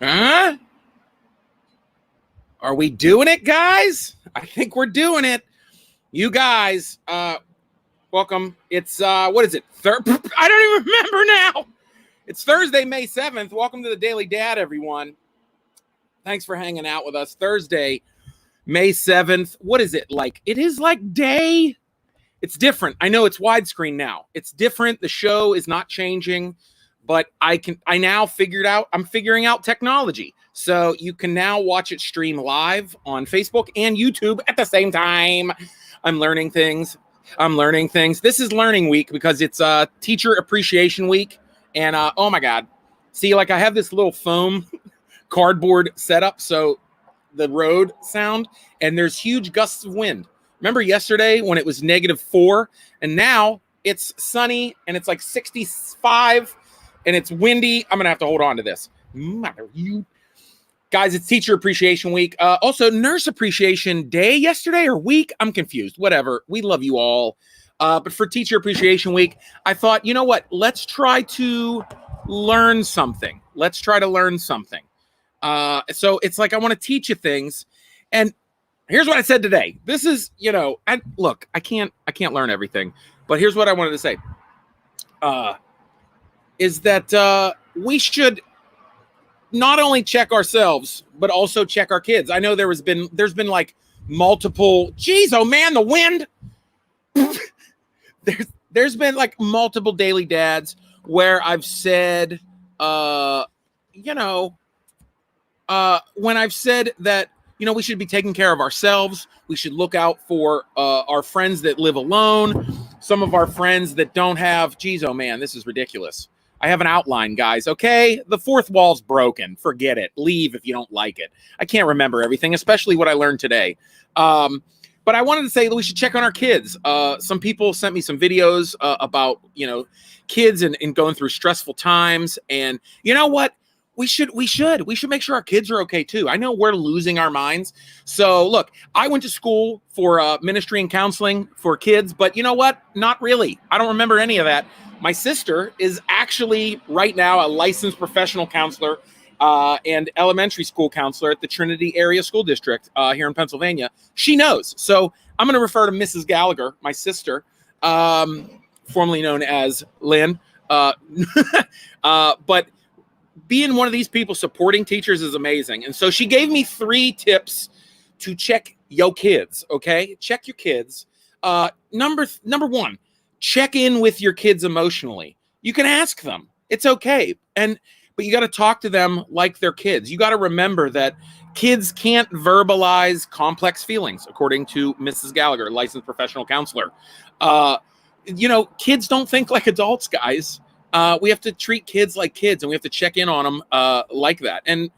Huh? Are we doing it, guys? I think we're doing it. You guys, welcome. It's what is it? I don't even remember now. It's Thursday, May 7th. Welcome to the Daily Dad, everyone. Thanks for hanging out with us. Thursday, May 7th. What is it like? It is like day. It's different. I know it's widescreen now. It's different. The show is not changing, but I'm figuring out technology. So you can now watch it stream live on Facebook and YouTube at the same time. I'm learning things. This is learning week because it's teacher appreciation week. And oh my God. See, like I have this little foam cardboard setup. So the road sound, and there's huge gusts of wind. Remember yesterday when it was -4, and now it's sunny and it's like 65 and it's windy. I'm going to have to hold on to this. Guys, it's Teacher Appreciation Week. Also, Nurse Appreciation Day yesterday or week. I'm confused. Whatever. We love you all. But for Teacher Appreciation Week, I thought, you know what? Let's try to learn something. So it's like I want to teach you things. And here's what I said today. This is, I can't learn everything, but here's what I wanted to say. Is that we should not only check ourselves, but also check our kids. I know there's been like multiple, geez, oh man, the wind. there's been like multiple Daily Dads where I've said, when I've said that, we should be taking care of ourselves. We should look out for our friends that live alone. Some of our friends that don't have, geez, oh man, this is ridiculous. I have an outline, guys, okay? The fourth wall's broken. Forget it. Leave if you don't like it. I can't remember everything, especially what I learned today. But I wanted to say that we should check on our kids. Some people sent me some videos about, kids and going through stressful times. And you know what? We should make sure our kids are okay too. I know we're losing our minds. So look, I went to school for ministry and counseling for kids, but you know what? Not really. I don't remember any of that. My sister is actually right now a licensed professional counselor and elementary school counselor at the Trinity Area School District here in Pennsylvania. She knows. So I'm going to refer to Mrs. Gallagher, my sister, formerly known as Lynn. But being one of these people supporting teachers is amazing. And so she gave me 3 tips to check your kids, okay? Check your kids. Number 1, check in with your kids emotionally. You can ask them. It's okay. But you got to talk to them like they're kids. You got to remember that kids can't verbalize complex feelings, according to Mrs. Gallagher, licensed professional counselor. Kids don't think like adults, guys. We have to treat kids like kids, and we have to check in on them like that. And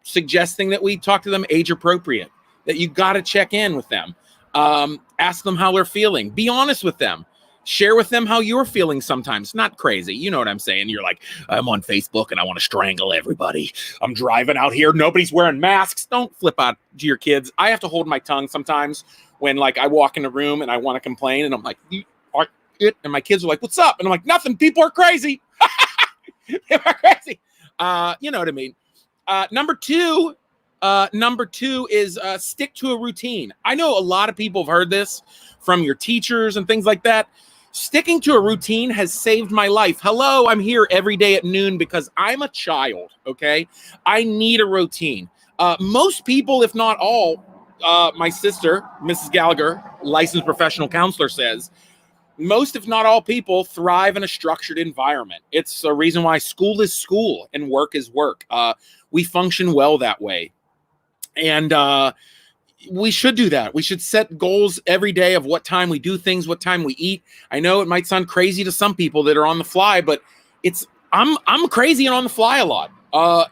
suggesting that we talk to them age appropriate, that you got to check in with them. Ask them how they're feeling. Be honest with them. Share with them how you're feeling sometimes. Not crazy. You know what I'm saying? You're like, I'm on Facebook and I want to strangle everybody. I'm driving out here. Nobody's wearing masks. Don't flip out to your kids. I have to hold my tongue sometimes when like I walk in a room and I want to complain and I'm like, and my kids are like, what's up? And I'm like, nothing. People are crazy. They are crazy. You know what I mean? Number two is stick to a routine. I know a lot of people have heard this from your teachers and things like that. Sticking to a routine has saved my life. Hello, I'm here every day at noon because I'm a child, okay? I need a routine. Most people, if not all, my sister, Mrs. Gallagher, licensed professional counselor, says, most, if not all people, thrive in a structured environment. It's a reason why school is school and work is work. We function well that way. And we should do that. We should set goals every day of what time we do things, what time we eat. I know it might sound crazy to some people that are on the fly, but I'm crazy and on the fly a lot.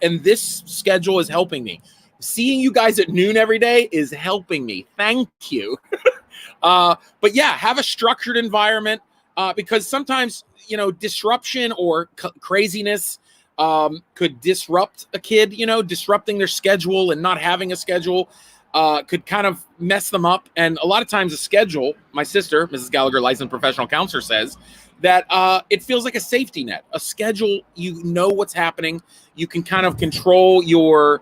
And this schedule is helping me. Seeing you guys at noon every day is helping me. Thank you. But yeah, have a structured environment because sometimes, disruption or craziness could disrupt a kid, disrupting their schedule and not having a schedule could kind of mess them up. And a lot of times a schedule, my sister, Mrs. Gallagher, licensed professional counselor, says, that it feels like a safety net, a schedule. You know what's happening. You can kind of control your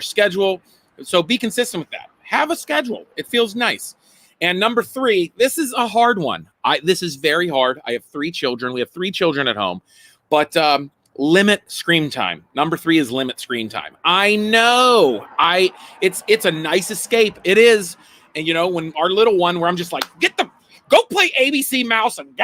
schedule. So be consistent with that. Have a schedule. It feels nice. And number 3, this is a hard one. This is very hard. I have 3 children. We have 3 children at home, but limit screen time. Number 3 is limit screen time. I know it's a nice escape. It is. And when our little one, where I'm just like, go play ABC Mouse and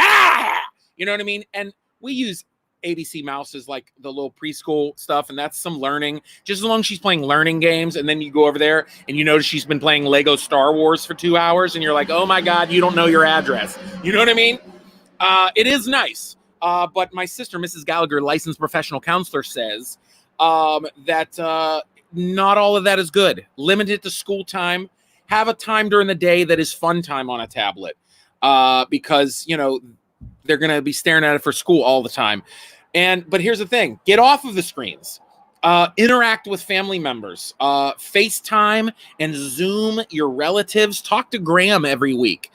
you know what I mean? And we use ABC Mouse as like the little preschool stuff, and that's some learning, just as long as she's playing learning games. And then you go over there and you notice she's been playing Lego Star Wars for 2 hours, and you're like, oh my God, you don't know your address. You know what I mean? It is nice. But my sister, Mrs. Gallagher, licensed professional counselor, says that not all of that is good. Limit it to school time. Have a time during the day that is fun time on a tablet, because they're going to be staring at it for school all the time. But here's the thing: get off of the screens. Interact with family members. FaceTime and Zoom your relatives. Talk to Graham every week.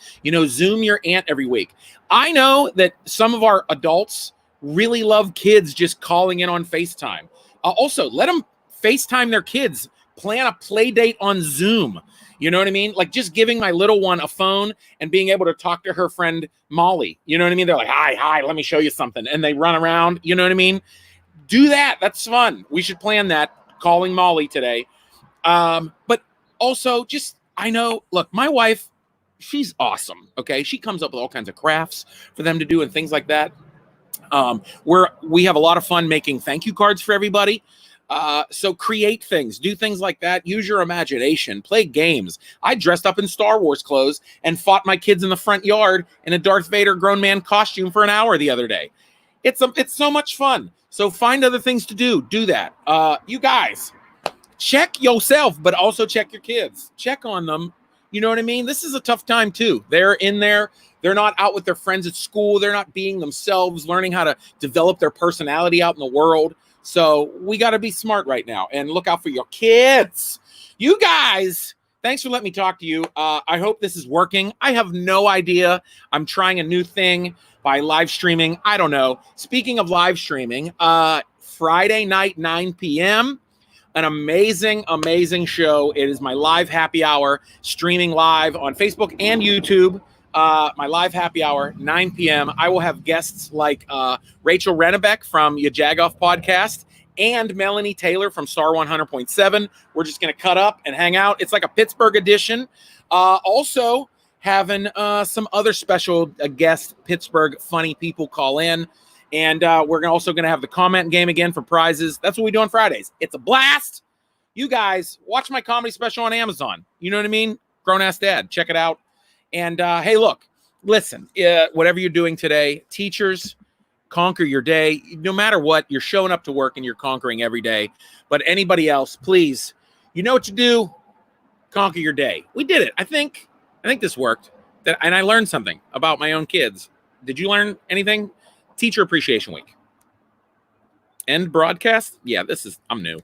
Zoom your aunt every week. I know that some of our adults really love kids just calling in on FaceTime. Also, let them FaceTime their kids. Plan a play date on Zoom. You know what I mean? Like just giving my little one a phone and being able to talk to her friend Molly. You know what I mean? They're like, hi, let me show you something. And they run around. You know what I mean? Do that. That's fun. We should plan that. Calling Molly today. But also look, my wife, she's awesome. Okay. She comes up with all kinds of crafts for them to do and things like that. We have a lot of fun making thank you cards for everybody. So create things, do things like that. Use your imagination, play games. I dressed up in Star Wars clothes and fought my kids in the front yard in a Darth Vader grown man costume for an hour the other day. It's so much fun. So find other things to do. Do that. You guys, check yourself, but also check your kids. Check on them. You know what I mean? This is a tough time too. They're in there. They're not out with their friends at school. They're not being themselves, learning how to develop their personality out in the world. So we got to be smart right now and look out for your kids. You guys, thanks for letting me talk to you. I hope this is working. I have no idea. I'm trying a new thing by live streaming. I don't know. Speaking of live streaming, Friday night, 9 p.m., an amazing, amazing show. It is my live happy hour, streaming live on Facebook and YouTube. My live happy hour, 9 p.m. I will have guests like Rachel Rennebeck from your Jagoff podcast and Melanie Taylor from Star 100.7. We're just going to cut up and hang out. It's like a Pittsburgh edition. Also having some other special guest Pittsburgh funny people call in. And we're also going to have the comment game again for prizes. That's what we do on Fridays. It's a blast. You guys, watch my comedy special on Amazon. You know what I mean? Grown Ass Dad. Check it out. And hey, look, listen, whatever you're doing today, teachers, conquer your day. No matter what, you're showing up to work and you're conquering every day. But anybody else, please, you know what to do. Conquer your day. We did it. I think this worked. And I learned something about my own kids. Did you learn anything? Teacher Appreciation Week. End broadcast? Yeah, I'm new.